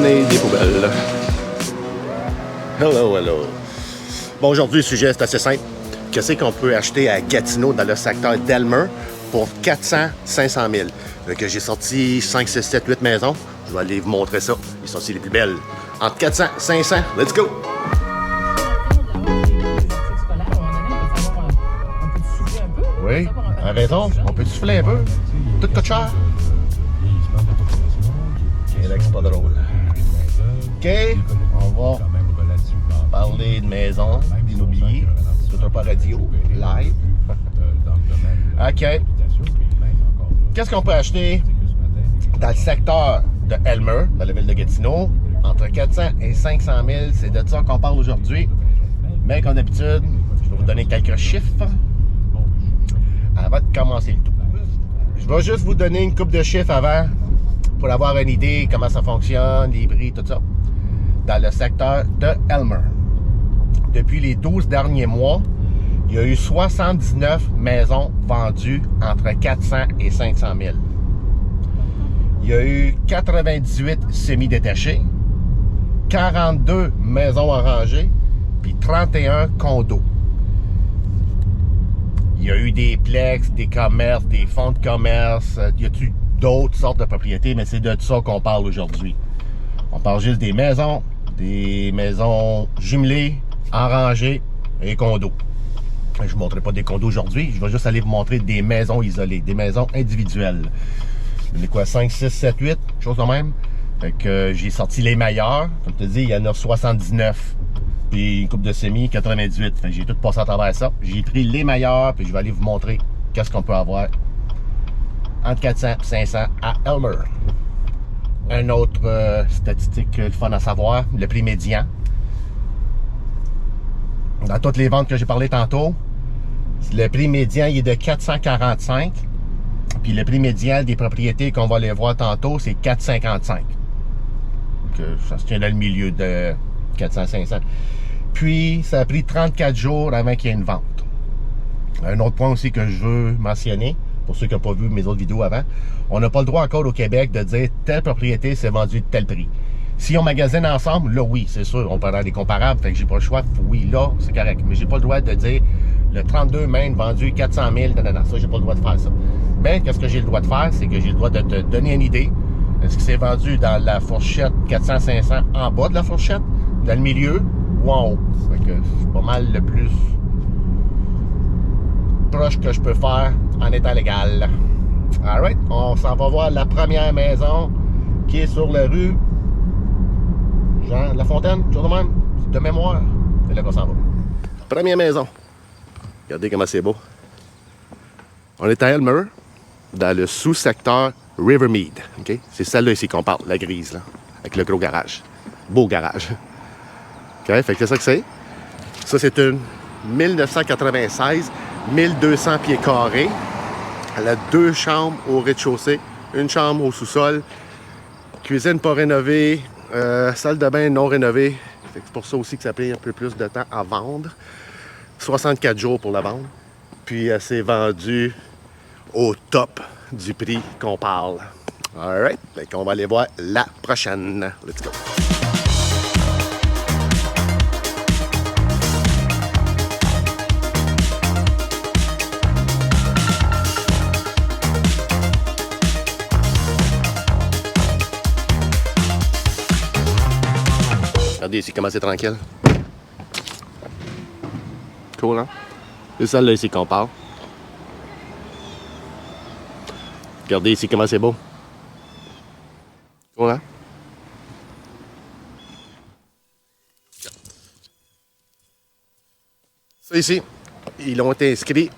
journée des poubelles. Hello, hello. Bon, aujourd'hui, le sujet, c'est assez simple. Qu'est-ce qu'on peut acheter à Gatineau dans le secteur d'Elmer pour 400-500 000? Donc, j'ai sorti 5, 6, 7, 8 maisons. Je vais aller vous montrer ça. Ils sont aussi les plus belles. Entre 400 et 500. Let's go! Oui, à raison. On peut souffler un peu. Tout coûte cher. Et là, c'est pas drôle. OK, on va parler de maison, d'immobilier. C'est un radio, live. OK. Qu'est-ce qu'on peut acheter dans le secteur de Elmer, dans la ville de Gatineau? Entre 400 et 500 000, c'est de ça qu'on parle aujourd'hui. Mais comme d'habitude, je vais vous donner quelques chiffres avant de commencer le tout. Je vais juste vous donner une coupe de chiffres avant pour avoir une idée comment ça fonctionne, les prix, tout ça, dans le secteur de Elmer. Depuis les 12 derniers mois, il y a eu 79 maisons vendues entre 400 et 500 000. Il y a eu 98 semi-détachés, 42 maisons arrangées, puis 31 condos. Il y a eu des plex, des commerces, des fonds de commerce, il y a eu d'autres sortes de propriétés, mais c'est de ça qu'on parle aujourd'hui. On parle juste des maisons jumelées, arrangées et condos. Je ne vous montrerai pas des condos aujourd'hui, je vais juste aller vous montrer des maisons isolées, des maisons individuelles. Il y en a quoi, 5, 6, 7, 8, chose de même. Fait que j'ai sorti les meilleurs. Comme je te dis, il y en a 79. Puis une coupe de semi, 98. Fait que j'ai tout passé à travers ça. J'ai pris les meilleurs, puis je vais aller vous montrer qu'est-ce qu'on peut avoir entre 400 et 500 à Elmer. Un autre statistique le fun à savoir, le prix médian. Dans toutes les ventes que j'ai parlé tantôt, le prix médian il est de 445. Puis le prix médian des propriétés qu'on va aller voir tantôt, c'est 455. Ça se tient dans le milieu de 400-500. Puis, ça a pris 34 jours avant qu'il y ait une vente. Un autre point aussi que je veux mentionner, pour ceux qui n'ont pas vu mes autres vidéos avant, on n'a pas le droit encore au Québec de dire telle propriété s'est vendue de tel prix. Si on magasine ensemble, là oui, c'est sûr, on peut avoir des comparables, fait que j'ai pas le choix, oui, là, c'est correct. Mais j'ai pas le droit de dire le 32 Main vendu 400 000, non, ça, j'ai pas le droit de faire ça. Mais qu'est-ce que j'ai le droit de faire, c'est que j'ai le droit de te donner une idée. Est-ce que c'est vendu dans la fourchette 400-500 en bas de la fourchette, dans le milieu ou en haut? Fait que c'est pas mal le plus proche que je peux faire en étant légal. Alright, on s'en va voir la première maison qui est sur la rue Jean La Fontaine, toujours de même, de mémoire. C'est là qu'on s'en va. Première maison. Regardez comment c'est beau. On est à Elmer, dans le sous-secteur Rivermead. Okay? C'est celle-là ici qu'on parle, la grise, là, avec le gros garage. Beau garage. Okay? Fait que c'est ça que c'est. Ça, c'est une 1996, 1200 pieds carrés. Elle a 2 chambres au rez-de-chaussée, une chambre au sous-sol, cuisine pas rénovée, salle de bain non rénovée. C'est pour ça aussi que ça prend un peu plus de temps à vendre. 64 jours pour la vendre. Puis elle s'est vendue au top du prix qu'on parle. Alright, fait qu'on va aller voir la prochaine. Let's go! Regardez ici comment c'est tranquille. Cool, hein? C'est celle-là ici qu'on parle. Regardez ici comment c'est beau. Cool, hein? Ça ici, ils l'ont été inscrits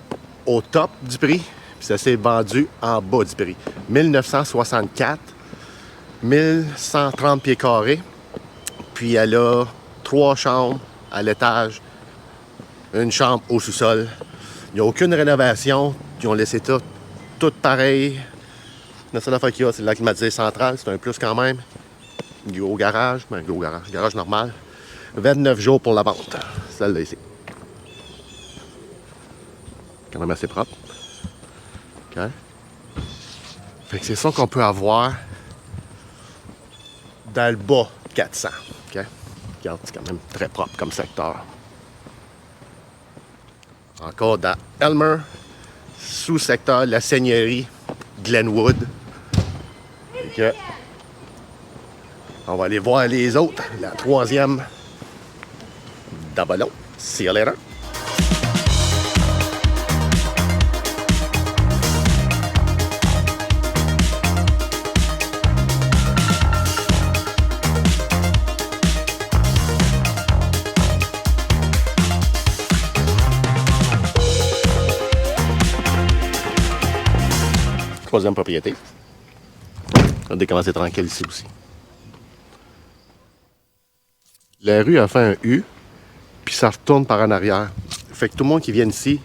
au top du prix, puis ça s'est vendu en bas du prix. 1964, 1130 pieds carrés, puis elle a 3 chambres à l'étage, une chambre au sous-sol. Il n'y a aucune rénovation, ils ont laissé tout pareil. La seule affaire qu'il y a, c'est la climatisée centrale, c'est un plus quand même. Gros garage, mais un gros garage normal. 29 jours pour la vente, celle-là ici. Quand même assez propre. OK. Fait que c'est ça qu'on peut avoir dans le bas 400. Okay? Regarde, c'est quand même très propre comme secteur. Encore dans Elmer, sous-secteur la seigneurie Glenwood. Okay. On va aller voir les autres. La troisième d'Avalon. See you later. Troisième propriété. Regardez comment c'est tranquille ici aussi. La rue a fait un U, puis ça retourne par en arrière. Fait que tout le monde qui vient ici,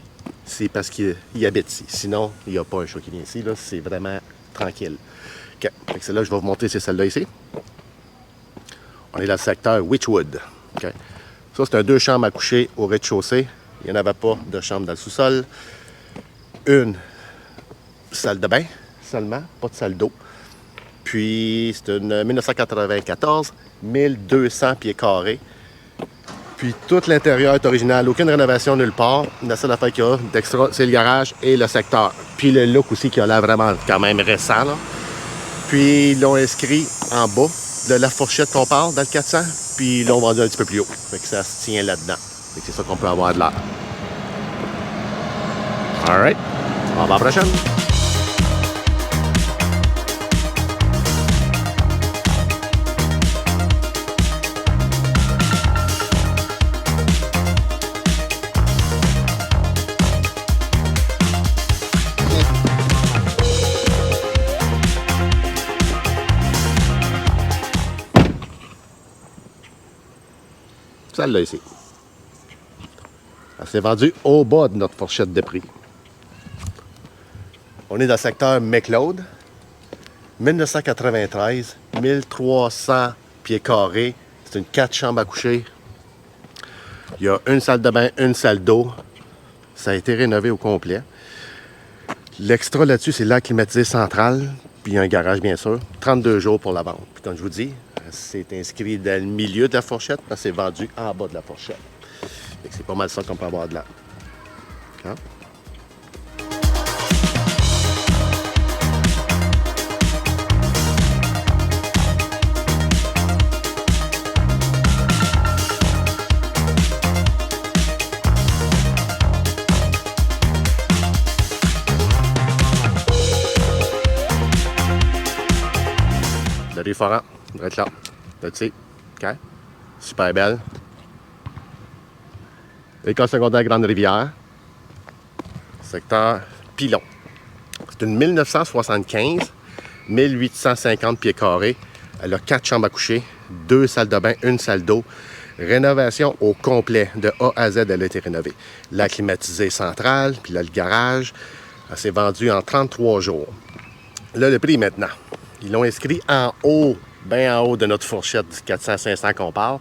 c'est parce qu'il habite ici. Sinon, il n'y a pas un chat qui vient ici. Là, c'est vraiment tranquille. OK. Fait que celle-là, je vais vous montrer, c'est celle-là ici. On est dans le secteur Witchwood. Okay. Ça, c'est un 2 chambres à coucher au rez-de-chaussée. Il n'y en avait pas de chambre dans le sous-sol. Une salle de bain seulement, pas de salle d'eau. Puis, c'est une 1994, 1200 pieds carrés. Puis, tout l'intérieur est original. Aucune rénovation nulle part. La seule affaire qu'il y a d'extra, c'est le garage et le secteur. Puis, le look aussi qui a l'air vraiment quand même récent. Là. Puis, ils l'ont inscrit en bas de la fourchette qu'on parle, dans le 400. Puis, ils l'ont vendu un petit peu plus haut. Fait que ça se tient là-dedans. Fait que c'est ça qu'on peut avoir de l'air. All right. On va à la prochaine. Celle-là ici. Elle s'est vendue au bas de notre fourchette de prix. On est dans le secteur McLeod. 1993, 1300 pieds carrés. C'est une 4 chambres à coucher. Il y a une salle de bain, une salle d'eau. Ça a été rénové au complet. L'extra là-dessus, c'est l'air climatisé central. Puis il y a un garage, bien sûr. 32 jours pour la vente. Puis comme je vous dis, c'est inscrit dans le milieu de la fourchette, parce que c'est vendu en bas de la fourchette. C'est pas mal ça qu'on peut avoir de là. Hein? La rue Foran, on va être là. Là-dessus, OK? Super belle. École secondaire Grande-Rivière. Secteur Pilon. C'est une 1975, 1850 pieds carrés. Elle a 4 chambres à coucher, 2 salles de bain, une salle d'eau. Rénovation au complet, de A à Z, elle a été rénovée. La climatisée centrale, puis là, le garage. Elle s'est vendue en 33 jours. Là, le prix maintenant. Ils l'ont inscrit en haut, bien en haut de notre fourchette du 400-500 qu'on parle.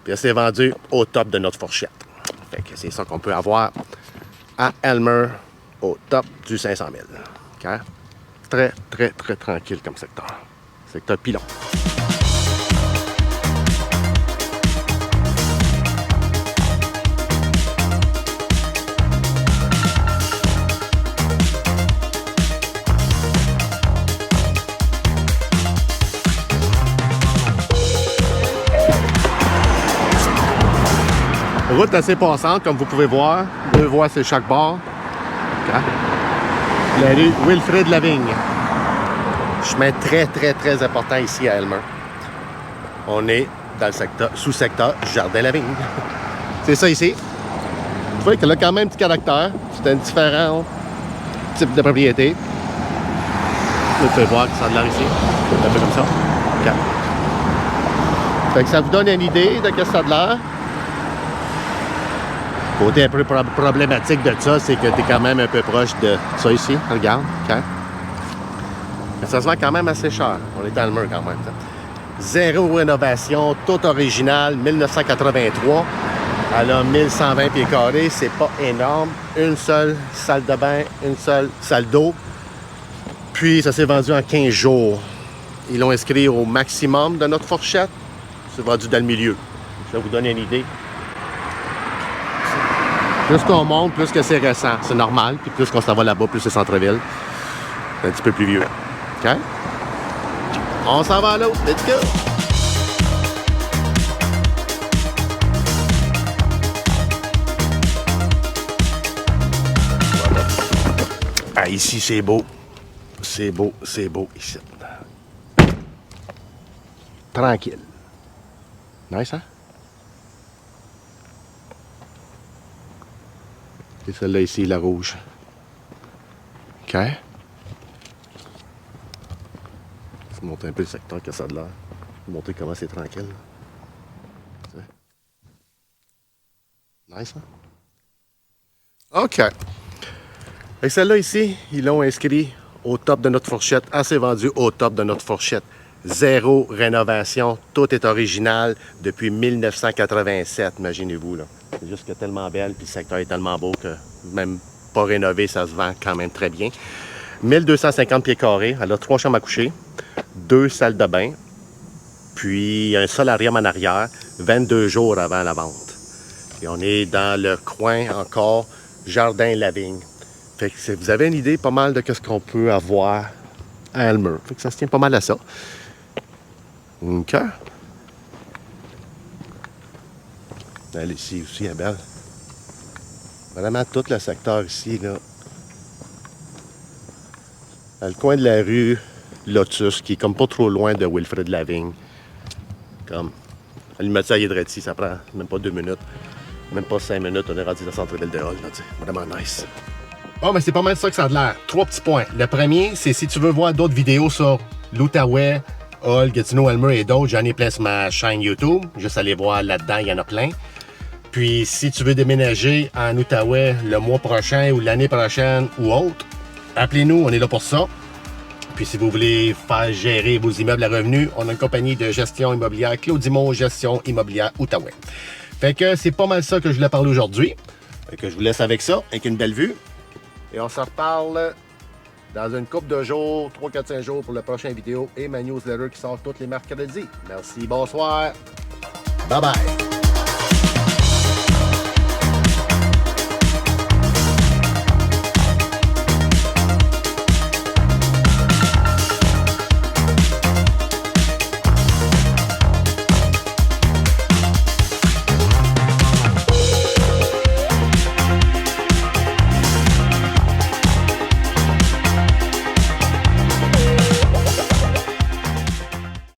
Puis elle s'est vendue au top de notre fourchette. Fait que c'est ça qu'on peut avoir à Elmer, au top du 500 000. Okay? Très, très, très tranquille comme secteur. Secteur Pilon. Route assez passante, comme vous pouvez voir. 2 voies sur chaque bord. Okay. La rue Wilfrid Lavigne. Chemin très, très, très important ici à Elmer. On est dans le secteur, sous-secteur Jardin-Lavigne. C'est ça ici. Vous voyez qu'elle a quand même un petit caractère. C'est un différent type de propriété. Vous pouvez voir que ça a de l'air ici. C'est un peu comme ça. Okay. Fait que ça vous donne une idée de ce que ça a de l'air. Côté un peu problématique de ça, c'est que tu es quand même un peu proche de ça ici. Regarde, OK? Mais ça se vend quand même assez cher. On est dans le mur quand même. Zéro rénovation, tout original, 1983. Elle a 1120 pieds carrés, c'est pas énorme. Une seule salle de bain, une seule salle d'eau. Puis ça s'est vendu en 15 jours. ils l'ont inscrit au maximum de notre fourchette. C'est vendu dans le milieu. Ça vous donne une idée. Plus qu'on monte, plus que c'est récent. C'est normal. Puis plus qu'on s'en va là-bas, plus c'est centre-ville. C'est un petit peu plus vieux. OK? On s'en va à l'autre. Let's go! Ah, ici, c'est beau. C'est beau ici. Tranquille. Nice, hein? Et celle-là ici, la rouge. OK. Je vais monter un peu le secteur que ça a de l'air. Je vais montrer comment c'est tranquille. Nice, hein? OK. Et celle-là ici, ils l'ont inscrit au top de notre fourchette. Assez vendu au top de notre fourchette. Zéro rénovation. Tout est original depuis 1987, imaginez-vous, là. C'est juste que tellement belle, puis le secteur est tellement beau que même pas rénové, ça se vend quand même très bien. 1250 pieds carrés. Elle a 3 chambres à coucher, 2 salles de bain, puis un solarium en arrière, 22 jours avant la vente. Et on est dans le coin encore, Jardin-la-Vigne. Fait que vous avez une idée pas mal de ce qu'on peut avoir à Elmer. Fait que ça se tient pas mal à ça. OK. Elle ici aussi est belle. Vraiment tout le secteur ici, là. À le coin de la rue Lotus, qui est comme pas trop loin de Wilfrid Lavigne. Comme, l'immédiat ici, ça prend même pas 2 minutes. Même pas 5 minutes, on est rendu dans le centre-ville de Hull. Vraiment nice. Bon, mais c'est pas mal ça que ça a de l'air. 3 petits points. Le premier, c'est si tu veux voir d'autres vidéos sur l'Outaouais, Hull, Gatineau, Elmer et d'autres, j'en ai plein sur ma chaîne YouTube. Juste aller voir là-dedans, il y en a plein. Puis, si tu veux déménager en Outaouais le mois prochain ou l'année prochaine ou autre, appelez-nous, on est là pour ça. Puis, si vous voulez faire gérer vos immeubles à revenus, on a une compagnie de gestion immobilière, Claudimont Gestion Immobilière Outaouais. Fait que c'est pas mal ça que je voulais parler aujourd'hui. Fait que je vous laisse avec ça, avec une belle vue. Et on se reparle dans une couple de jours, 3, 4, 5 jours pour la prochaine vidéo et ma newsletter qui sort tous les mercredis. Merci, bonsoir. Bye bye.